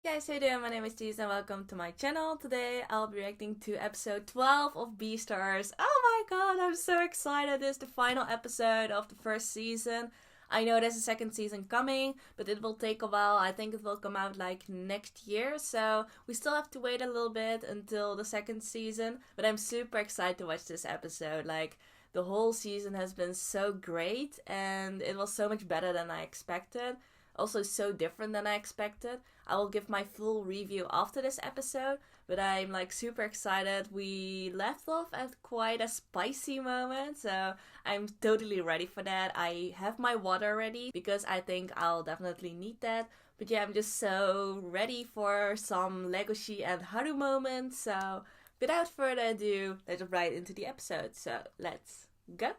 Hey guys, how you doing? My name is Cheese and welcome to my channel. Today I'll be reacting to episode 12 of Beastars. Oh my god, I'm so excited. This is the final episode of the first season. I know there's a second season coming, but it will take a while. I think it will come out like next year, so we still have to wait a little bit until the second season. But I'm super excited to watch this episode. Like, the whole season has been so great and it was so much better than I expected. Also, so different than I expected. I will give my full review after this episode, but I'm like super excited. We left off at quite a spicy moment, so I'm totally ready for that. I have my water ready because I think I'll definitely need that. But yeah, I'm just so ready for some Legoshi and Haru moments. So without further ado, let's jump right into the episode. So let's go.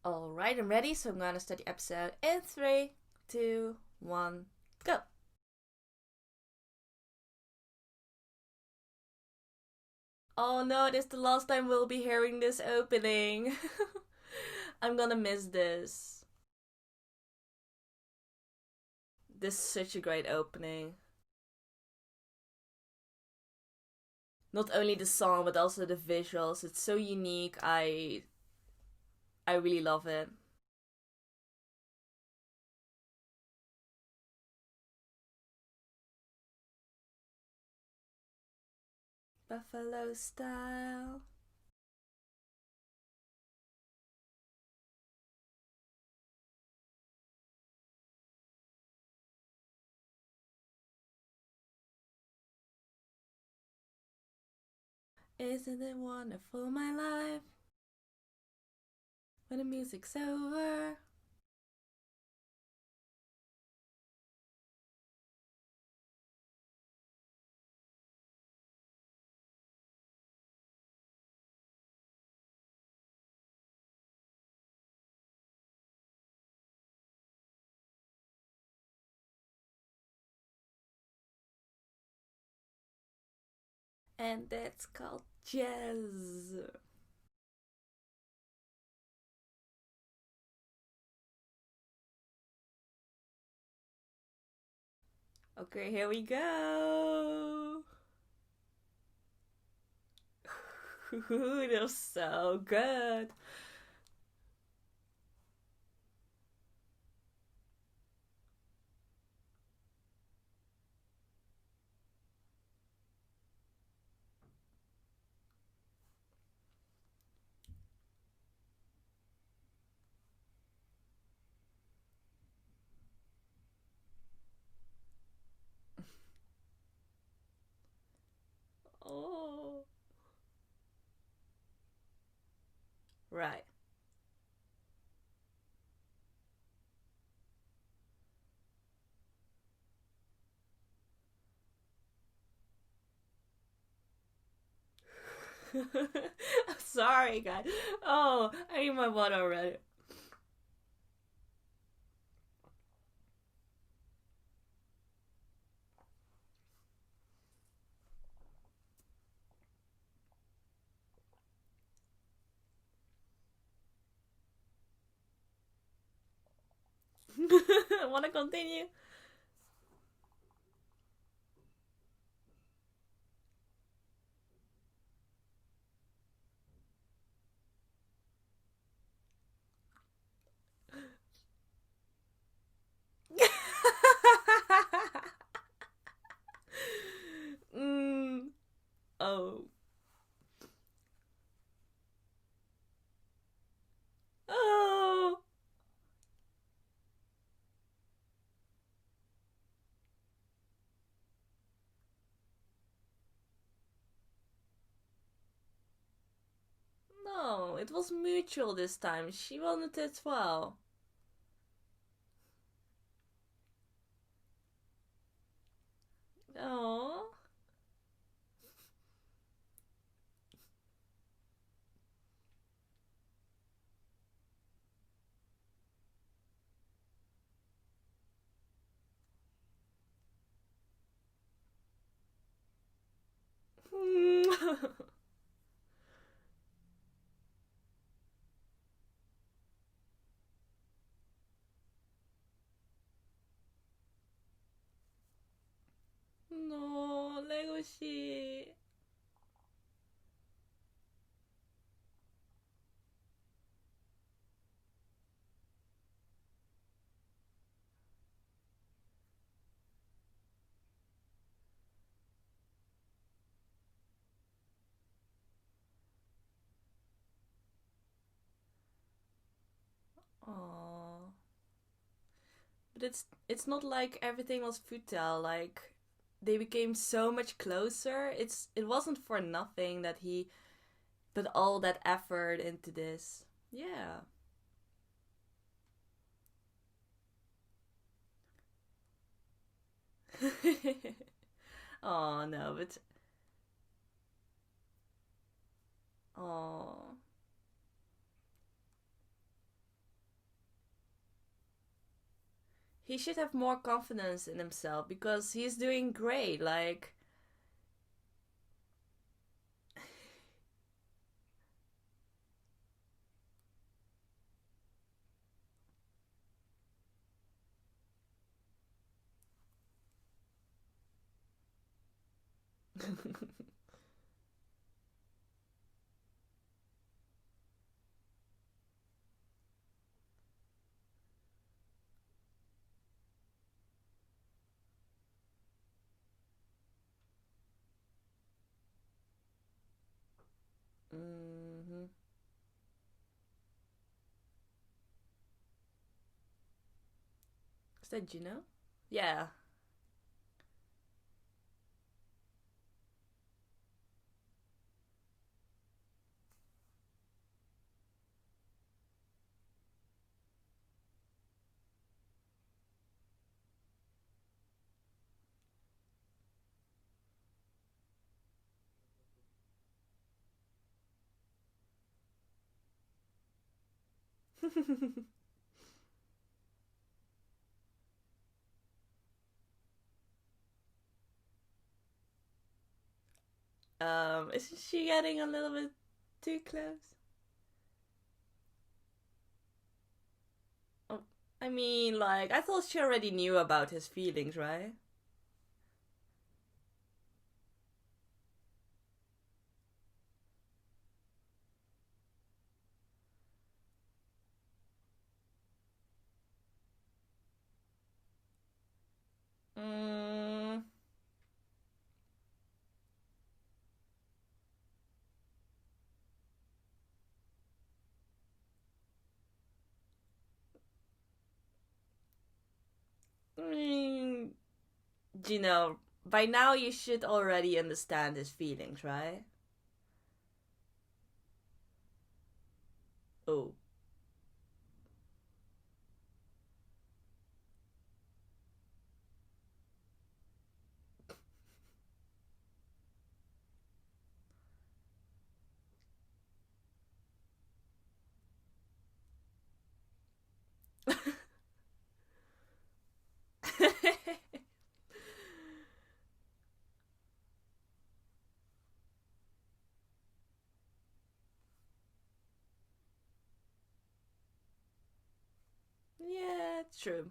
Alright, I'm ready, so I'm gonna start the episode in 3, 2, 1, go! Oh no, this is the last time we'll be hearing this opening. I'm gonna miss this. This is such a great opening. Not only the song, but also the visuals. It's so unique. I really love it. Buffalo style. Isn't it wonderful, my life? When the music's over. And that's called jazz. Okay, here we go. That was so good. Oh, right. Sorry, guys. Oh, I need my water already. Wanna continue? mm, oh. Oh. No, it was mutual this time. She wanted it as well. Oh. Legoshi. Aww. But it's not like everything was futile. Like they became so much closer. It wasn't for nothing that he put all that effort into this. Yeah. Oh no, but oh, he should have more confidence in himself because he's doing great. Like, mm-hmm. Is that Juno? Yeah. Isn't she getting a little bit too close? Oh, I mean, like, I thought she already knew about his feelings, right? Mm, I mean, Gino, by now you should already understand his feelings, right? Oh. Yeah, true.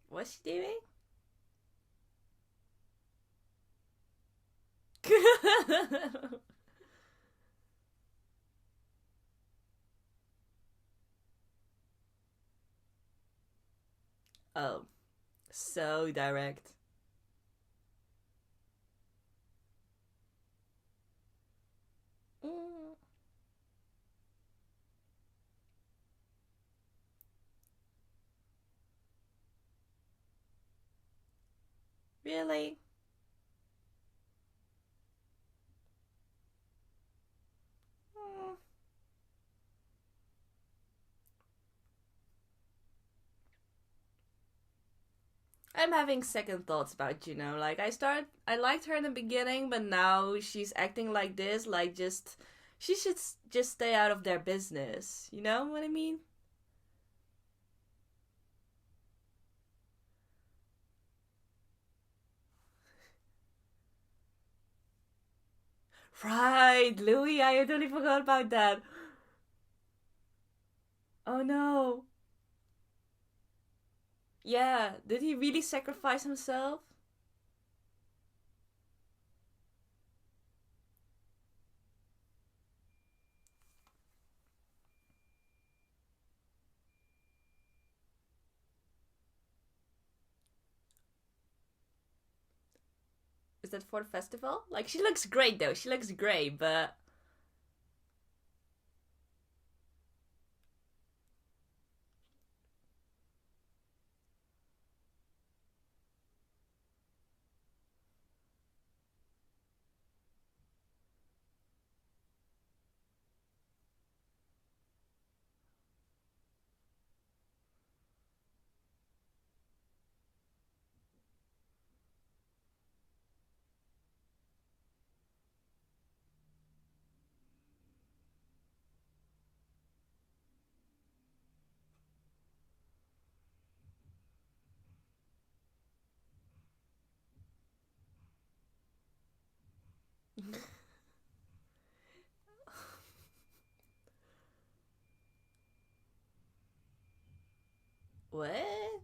What's she doing? Oh, so direct. Mm, really? I'm having second thoughts about Juno. Like I liked her in the beginning, but now she's acting like this. Like she should just stay out of their business. You know what I mean? Right, Louis. I totally forgot about that. Oh no. Yeah, did he really sacrifice himself? Is that for the festival? Like she looks great though. She looks great, but what?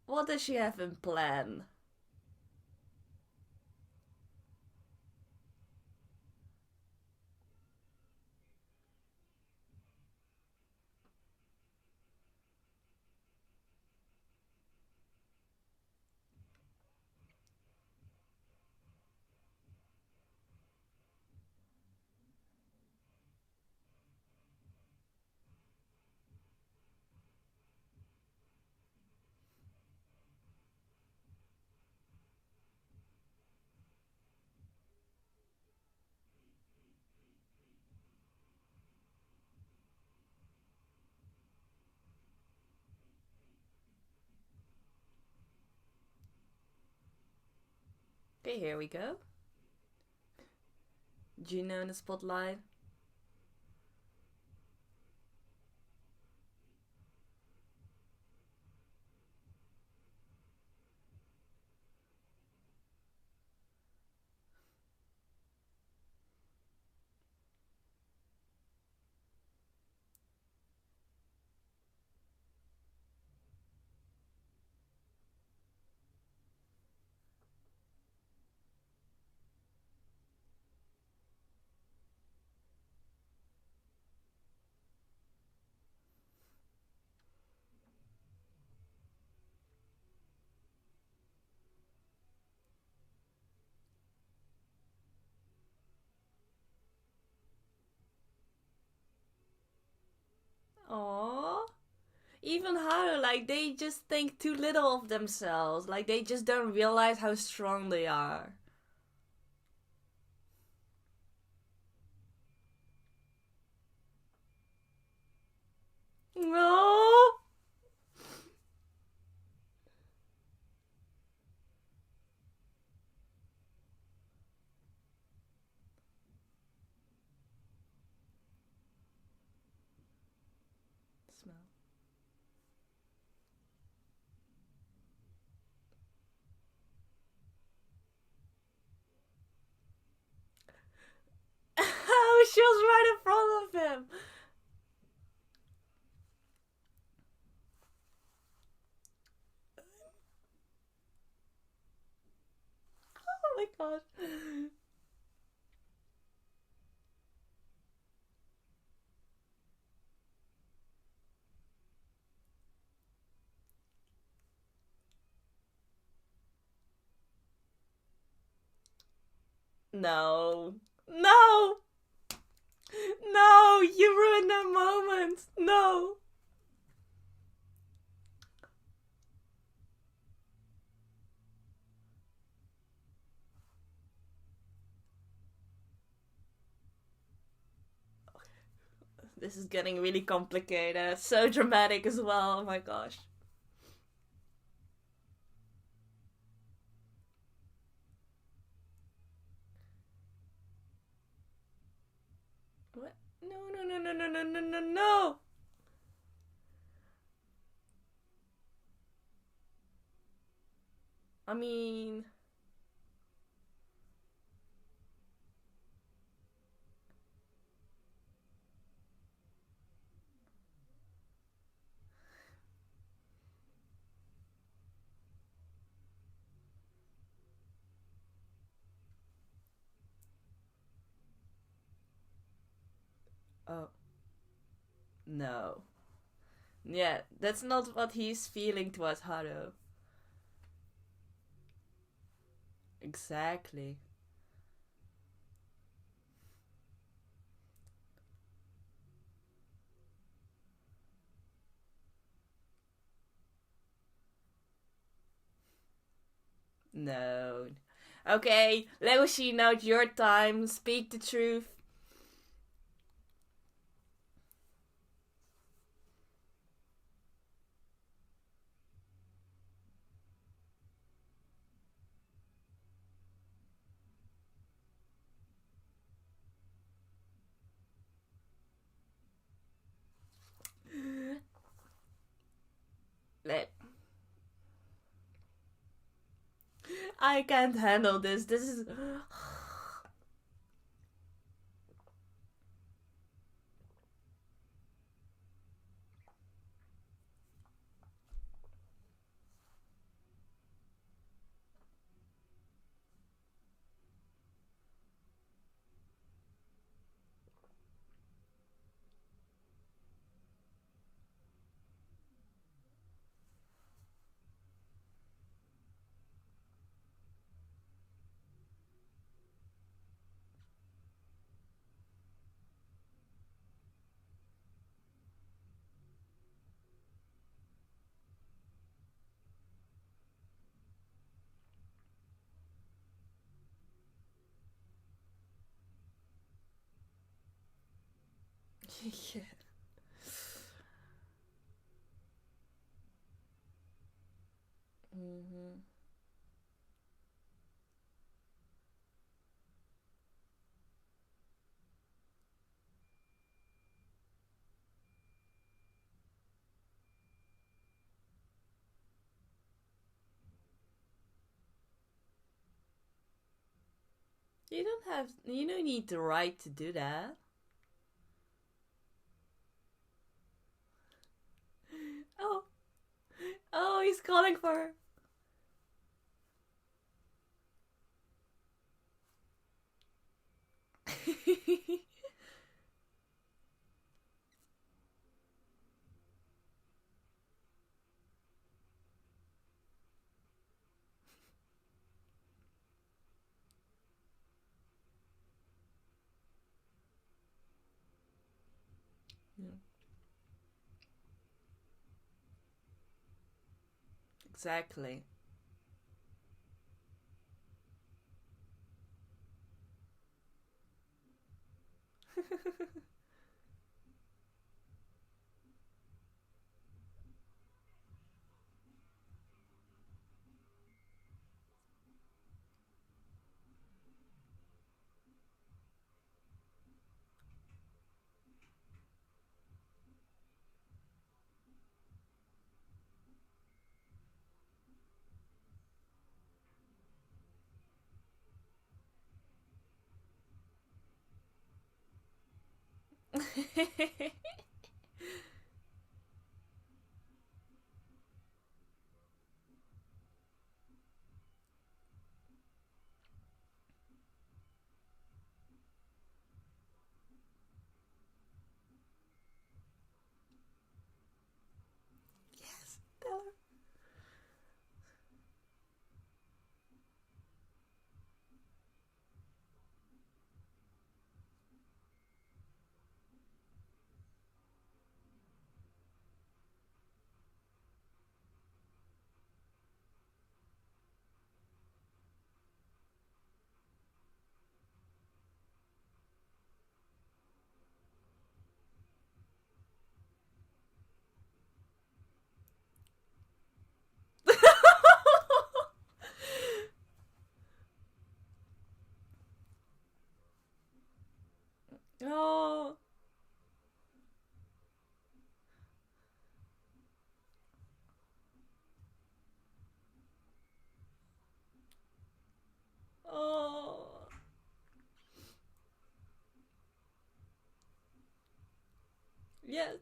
What does she have in plan? Okay, here we go. Juno in the spotlight. Aww. Even harder, like they just think too little of themselves. Like they just don't realize how strong they are. No. Smell. Oh, she was right in front of him. Oh my gosh. No. No. No, you ruined that moment. No. This is getting really complicated. So dramatic as well. Oh my gosh. no, no, no, no, no, no. I mean... Oh, no. Yeah, that's not what he's feeling towards Haru. Exactly. No. Okay, Legoshi, now it's your time. Speak the truth. Let. I can't handle this. This is. Yeah. Mm-hmm. You don't have. You don't need the right to do that. Oh. Oh, he's calling for her. Yeah. Exactly. Yes, tell her. Oh. Yes.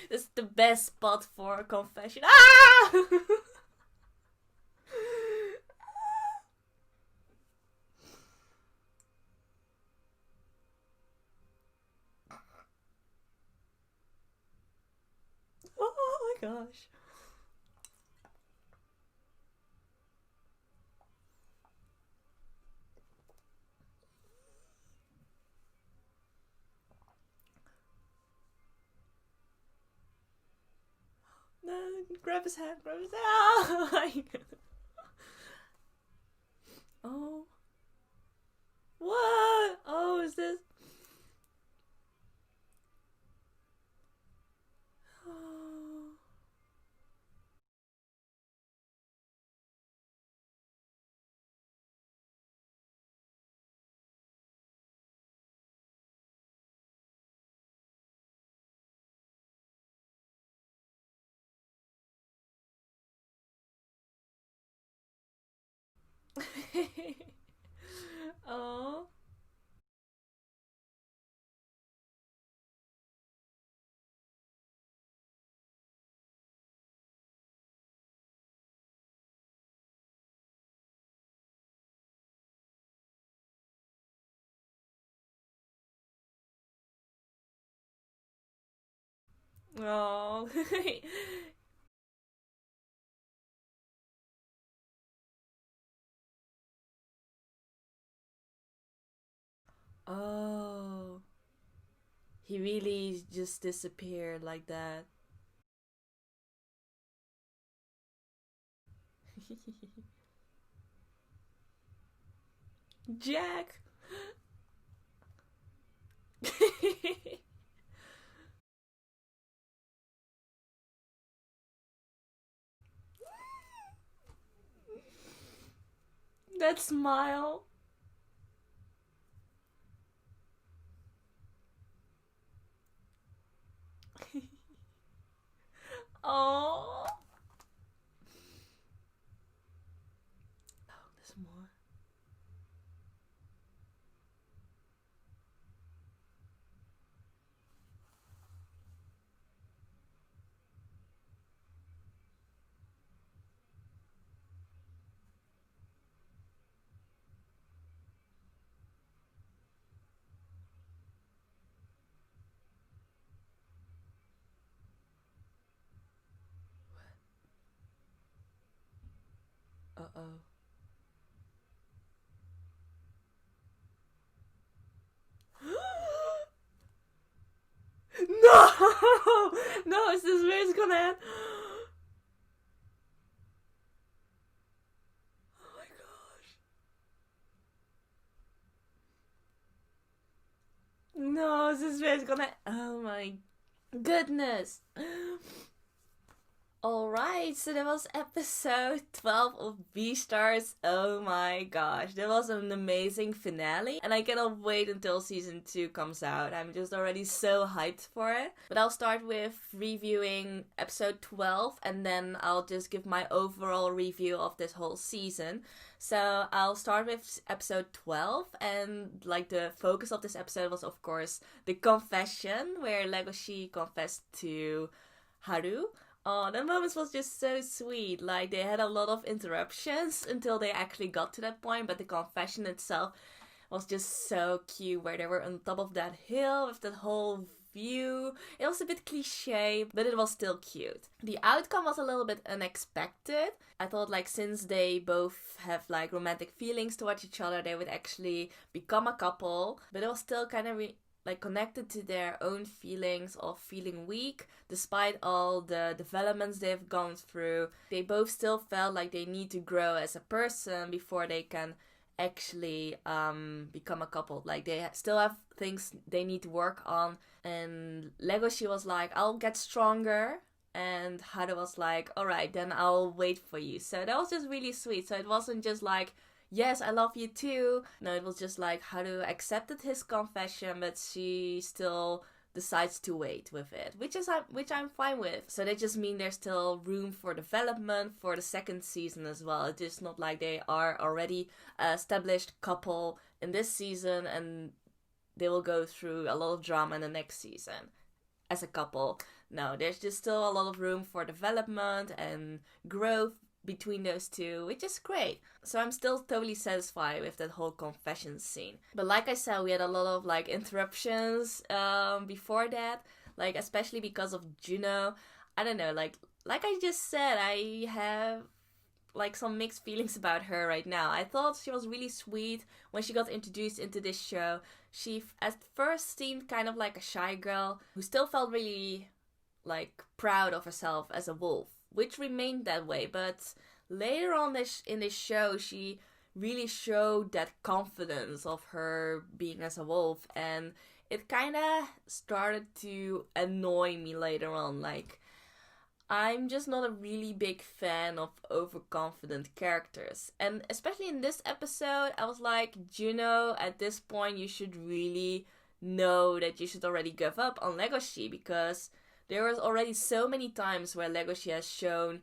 This is the best spot for a confession. Ah! Oh my gosh. No, grab his hand, grab his hand. Oh my god. Oh. What? Oh, is this? Oh. Oh. Oh. Oh. He really just disappeared like that. Jack. That smile. Oh. Oh, there's more. Uh oh. No! No, is this where it's gonna end? Oh my gosh. No, is this where it's gonna. Oh my goodness. Alright, so that was episode 12 of Beastars. Oh my gosh, that was an amazing finale. And I cannot wait until season 2 comes out. I'm just already so hyped for it. But I'll start with reviewing episode 12 and then I'll just give my overall review of this whole season. So I'll start with episode 12, and like the focus of this episode was of course the confession where Legoshi confessed to Haru. Oh, that moment was just so sweet. Like, they had a lot of interruptions until they actually got to that point, but the confession itself was just so cute, where they were on top of that hill with that whole view. It was a bit cliche, but it was still cute. The outcome was a little bit unexpected. I thought, like, since they both have like romantic feelings towards each other, they would actually become a couple, but it was still kind of like connected to their own feelings of feeling weak despite all the developments they've gone through. They both still felt like they need to grow as a person before they can actually become a couple. Like, they still have things they need to work on, and Legoshi was like, I'll get stronger, and Haru was like, alright, then I'll wait for you. So that was just really sweet. So it wasn't just like, yes, I love you too. No, it was just like Haru accepted his confession, but she still decides to wait with it, which I'm fine with. So that just means there's still room for development for the second season as well. It's just not like they are already an established couple in this season and they will go through a lot of drama in the next season as a couple. No, there's just still a lot of room for development and growth between those two, which is great. So I'm still totally satisfied with that whole confession scene. But like I said, we had a lot of like interruptions before that, like especially because of Juno. I don't know, like I just said, I have like some mixed feelings about her right now. I thought she was really sweet when she got introduced into this show. She at first seemed kind of like a shy girl who still felt really like proud of herself as a wolf, which remained that way. But later on in this show, she really showed that confidence of her being as a wolf, and it kind of started to annoy me later on. Like, I'm just not a really big fan of overconfident characters. And especially in this episode, I was like, Juno, at this point, you should really know that you should already give up on Legoshi, because there was already so many times where Legoshi has shown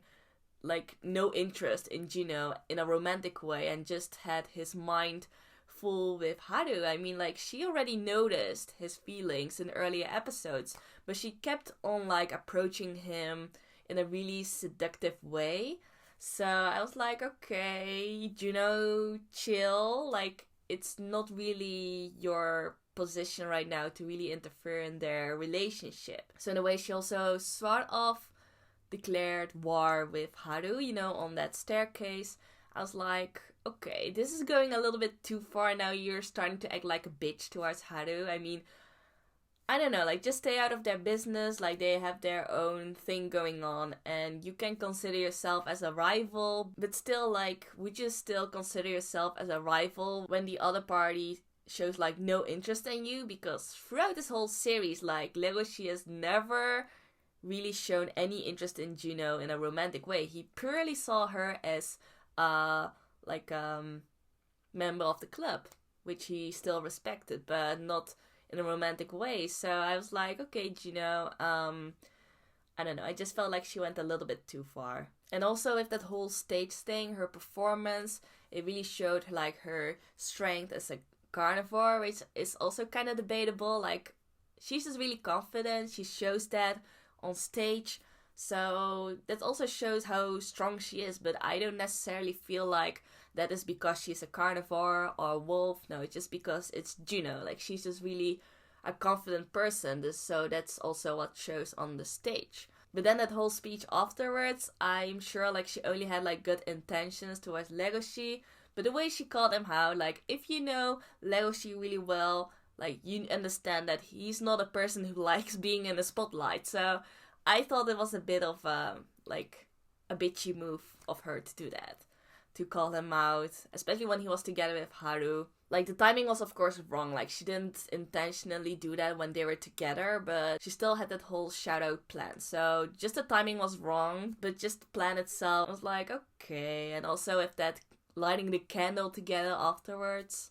like no interest in Juno in a romantic way and just had his mind full with Haru. I mean, like, she already noticed his feelings in earlier episodes, but she kept on like approaching him in a really seductive way. So I was like, okay, Juno, chill. Like, it's not really your position right now to really interfere in their relationship. So in a way, she also sort of declared war with Haru, you know, on that staircase. I was like, okay, this is going a little bit too far now. You're starting to act like a bitch towards Haru. I mean, I don't know, like, just stay out of their business. Like, they have their own thing going on, and you can consider yourself as a rival, but still, like, would you still consider yourself as a rival when the other party shows like no interest in you? Because throughout this whole series, like, Legoshi has never really shown any interest in Juno in a romantic way. He purely saw her as member of the club, which he still respected, but not in a romantic way. So I was like, okay, Juno, I don't know, I just felt like she went a little bit too far. And also with that whole stage thing, her performance, it really showed like her strength as a carnivore, which is also kind of debatable. Like, she's just really confident, she shows that on stage, so that also shows how strong she is. But I don't necessarily feel like that is because she's a carnivore or a wolf. No, it's just because it's Juno. Like, she's just really a confident person, so that's also what shows on the stage. But then that whole speech afterwards, I'm sure like she only had like good intentions towards Legoshi, but the way she called him out, like, if you know Legoshi really well, like, you understand that he's not a person who likes being in the spotlight. So I thought it was a bit of like a bitchy move of her to do that, to call him out, especially when he was together with Haru. Like, the timing was of course wrong. Like, she didn't intentionally do that when they were together, but she still had that whole shout out plan. So just the timing was wrong, but just the plan itself was like, okay. And also with that lighting the candle together afterwards,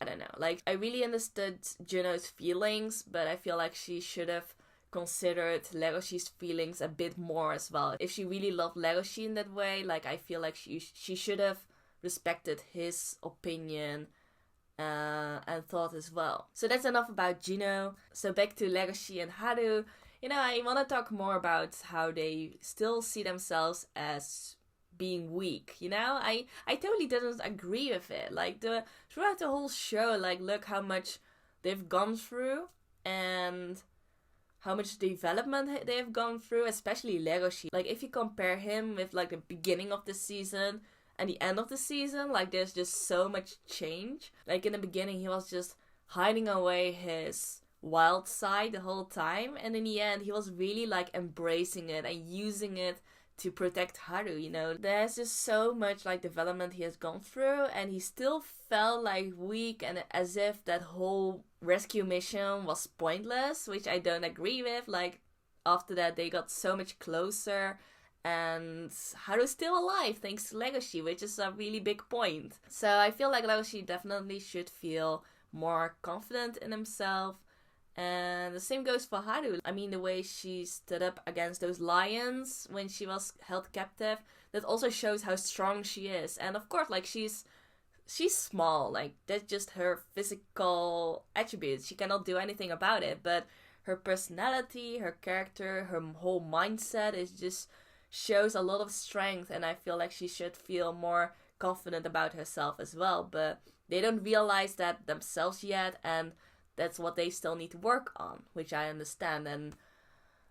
I don't know. Like, I really understood Juno's feelings, but I feel like she should have considered Legoshi's feelings a bit more as well. If she really loved Legoshi in that way, like, I feel like she should have respected his opinion and thought as well. So that's enough about Juno. So back to Legoshi and Haru. You know, I want to talk more about how they still see themselves as being weak, you know? I totally didn't agree with it. Like, throughout the whole show, like, look how much they've gone through and how much development they've gone through, especially Legoshi. Like, if you compare him with like the beginning of the season and the end of the season, like, there's just so much change. Like, in the beginning, he was just hiding away his wild side the whole time, and in the end, he was really like embracing it and using it to protect Haru, you know. There's just so much like development he has gone through, and he still felt like weak and as if that whole rescue mission was pointless, which I don't agree with. Like, after that they got so much closer and Haru's still alive thanks to Legoshi, which is a really big point. So I feel like Legoshi definitely should feel more confident in himself And the same goes for Haru. I mean, the way she stood up against those lions when she was held captive, that also shows how strong she is. And of course, like, she's small, like, that's just her physical attributes. She cannot do anything about it, but her personality, her character, her whole mindset is just shows a lot of strength, and I feel like she should feel more confident about herself as well. But they don't realize that themselves yet, and that's what they still need to work on, which I understand. And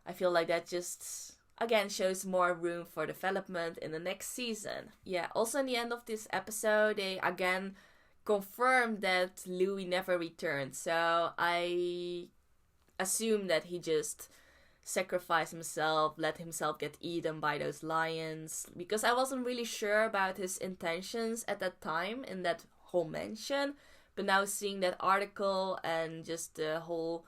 I feel like that just again shows more room for development in the next season. Yeah, also in the end of this episode, they again confirmed that Louis never returned. So I assume that he just sacrificed himself, let himself get eaten by those lions, because I wasn't really sure about his intentions at that time in that whole mansion. But now seeing that article and just the whole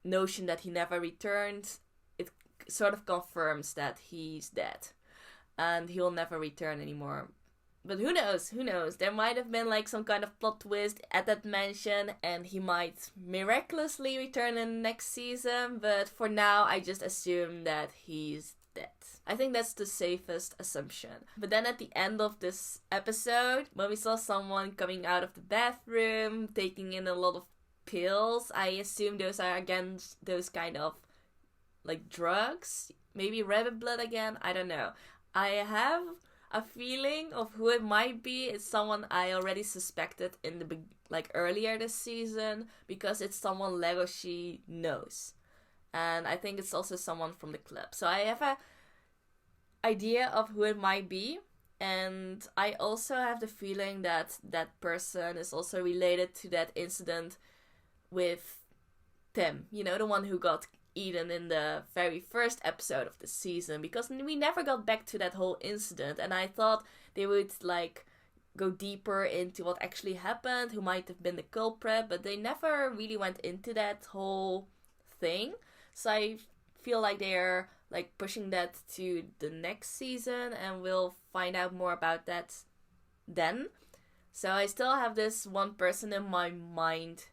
notion that he never returned, it sort of confirms that he's dead and he'll never return anymore. But who knows? Who knows? There might have been like some kind of plot twist at that mansion and he might miraculously return in the next season. But for now, I just assume that he's dead. I think that's the safest assumption. But then at the end of this episode, when we saw someone coming out of the bathroom, taking in a lot of pills, I assume those are again those kind of like drugs. Maybe rabbit blood again. I don't know. I have a feeling of who it might be. It's someone I already suspected in the earlier this season, because it's someone Legoshi knows, and I think it's also someone from the club. So I have a idea of who it might be, and I also have the feeling that that person is also related to that incident with Tim. You know, the one who got eaten in the very first episode of the season, because we never got back to that whole incident, and I thought they would like go deeper into what actually happened, who might have been the culprit, but they never really went into that whole thing. So I feel like they're like pushing that to the next season, and we'll find out more about that then. So I still have this one person in my mind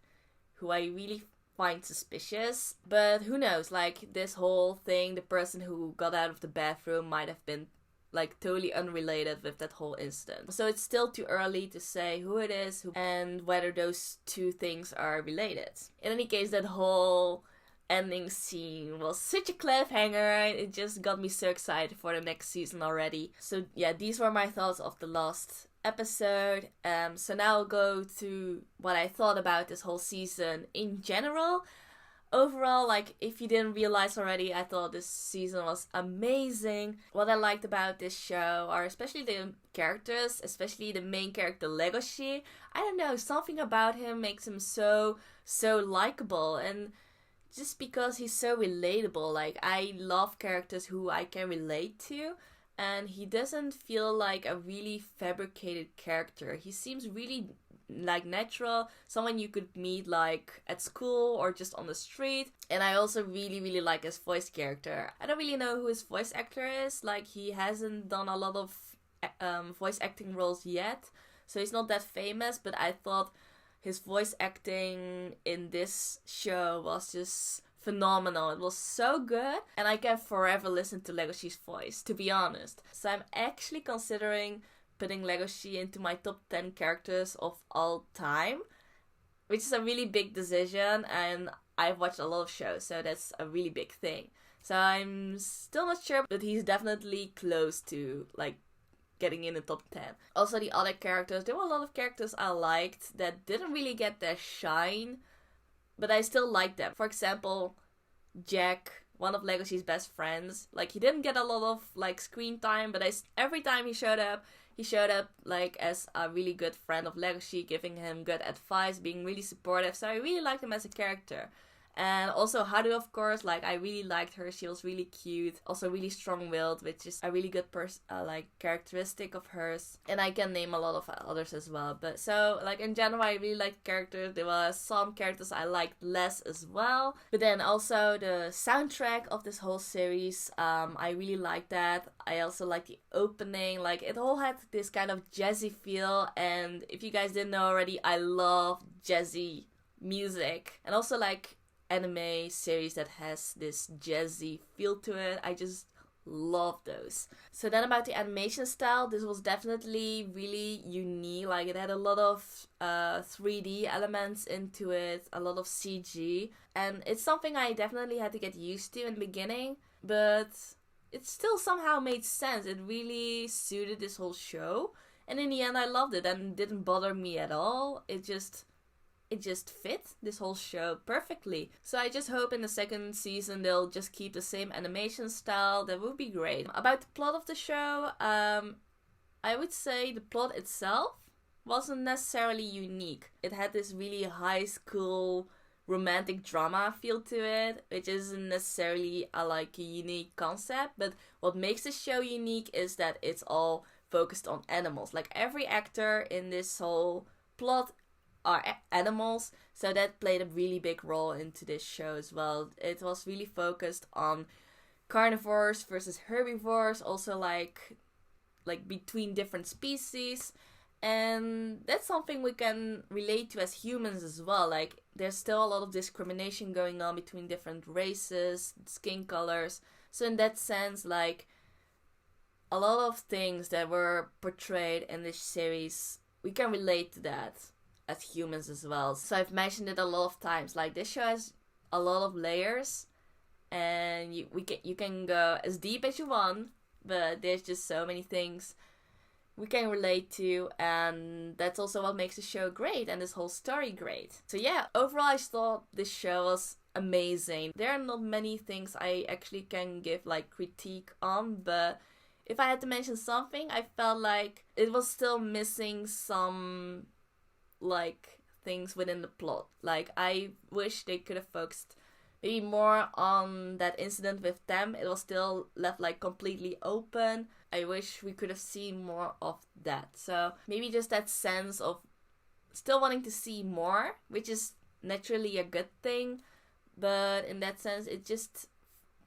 who I really find suspicious, but who knows, like this whole thing, the person who got out of the bathroom might have been like totally unrelated with that whole incident. So it's still too early to say who it is and whether those two things are related. In any case, that whole ending scene was such a cliffhanger. It just got me so excited for the next season already. So yeah, these were my thoughts of the last episode. So now I'll go to what I thought about this whole season in general. Overall, like, if you didn't realize already, I thought this season was amazing. What I liked about this show are especially the characters, especially the main character Legoshi. I don't know, something about him makes him so likable, and just because he's so relatable. Like, I love characters who I can relate to, and he doesn't feel like a really fabricated character. He seems really like natural, someone you could meet like at school or just on the street. And I also really like his voice character. I don't really know who his voice actor is. Like, he hasn't done a lot of voice acting roles yet, so he's not that famous, but I thought his voice acting in this show was just phenomenal. It was so good, and I can forever listen to Legoshi's voice, to be honest. So I'm actually considering putting Legoshi into my top 10 characters of all time, which is a really big decision, and I've watched a lot of shows, so that's a really big thing. So I'm still not sure, but he's definitely close to like getting in the top 10. Also, the other characters, there were a lot of characters I liked that didn't really get their shine, but I still like them. For example, Jack, one of Legoshi's best friends. Like, he didn't get a lot of like screen time, but every time he showed up like as a really good friend of Legoshi, giving him good advice, being really supportive. So I really liked him as a character. And also Haru, of course, like, I really liked her. She was really cute, also really strong-willed, which is a really good like characteristic of hers. And I can name a lot of others as well. But so, like, in general, I really liked characters. There were some characters I liked less as well. But then also the soundtrack of this whole series, I really liked that. I also liked the opening. Like, it all had this kind of jazzy feel. And if you guys didn't know already, I love jazzy music. And also, like, anime series that has this jazzy feel to it. I just love those. So then about the animation style, this was definitely really unique. Like it had a lot of 3D elements into it, a lot of CG, and it's something I definitely had to get used to in the beginning, but it still somehow made sense. It really suited this whole show, and in the end I loved it and it didn't bother me at all. It just fit this whole show perfectly. So I just hope in the second season they'll just keep the same animation style. That would be great. About the plot of the show, I would say the plot itself wasn't necessarily unique. It had this really high school romantic drama feel to it, which isn't necessarily a unique concept, but what makes the show unique is that it's all focused on animals. Like every actor in this whole plot are animals, so that played a really big role into this show as well. It was really focused on carnivores versus herbivores, also like between different species, and that's something we can relate to as humans as well. Like there's still a lot of discrimination going on between different races, skin colors, so in that sense, like a lot of things that were portrayed in this series, we can relate to that as humans as well. So I've mentioned it a lot of times, like this show has a lot of layers, and you can go as deep as you want, but there's just so many things we can relate to, and that's also what makes the show great and this whole story great. So yeah, overall I thought this show was amazing. There are not many things I actually can give like critique on, but if I had to mention something, I felt like it was still missing some like things within the plot. Like I wish they could have focused maybe more on that incident with them. It was still left like completely open. I wish we could have seen more of that. So maybe just that sense of still wanting to see more, which is naturally a good thing, but in that sense it just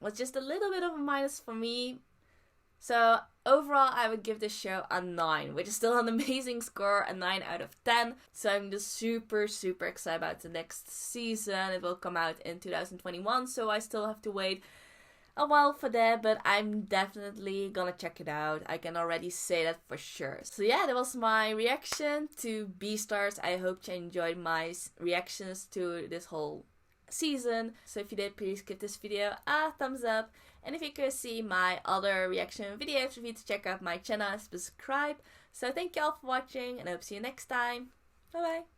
was just a little bit of a minus for me. So overall, I would give this show a 9, which is still an amazing score, a 9 out of 10. So I'm just super, super excited about the next season. It will come out in 2021, so I still have to wait a while for that, but I'm definitely gonna check it out. I can already say that for sure. So yeah, that was my reaction to Beastars. I hope you enjoyed my reactions to this whole season. So if you did, please give this video a thumbs up, and if you could see my other reaction videos, feel free to check out my channel and subscribe. So thank you all for watching, and I hope to see you next time. Bye bye.